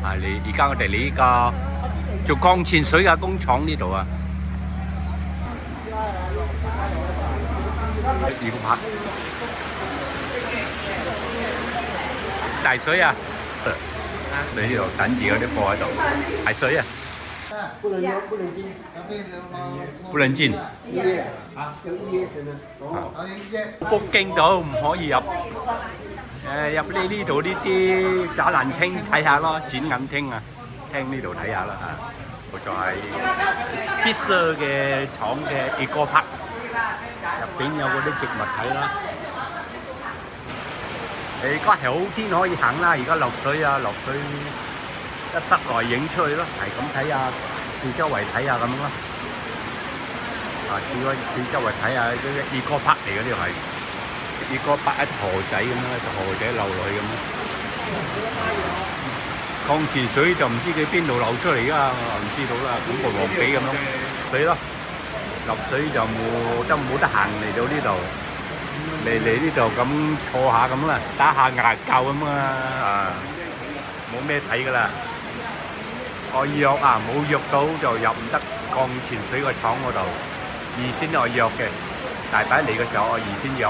啊，你而家我哋呢個做鋼潛水嘅工廠呢度啊，魚排大水啊！你呢度等住嗰啲貨喺度，大水啊！不能撩，不能进，不能進，夜啊，有夜神的。哦，北京島唔可以入。入呢度呢啲展覽廳睇下咯，展覽廳啊，廳呢度睇下啦嚇。我就係必須嘅廠嘅 Eco Park，入邊有嗰啲植物睇啦。而家係好天可以行啦，而家落水啊，落水一室內影出去咯，係咁睇下，四周圍睇下咁咯。啊，四周圍睇下嗰啲 Eco Park 嚟嘅呢度係。如果擺一河仔咁樣，河仔流落去咁咯。礦泉水就唔知佢邊度流出嚟㗎，唔知道啦，咁個黃比咁咯。水咯，落水就冇得行嚟到呢度，嚟呢度咁坐下咁啦，打下牙鉸咁啊，冇咩睇㗎啦。我約啊，冇約到就入唔得礦泉水個廠嗰度，預先我約嘅，大擺嚟嘅時候我預先約。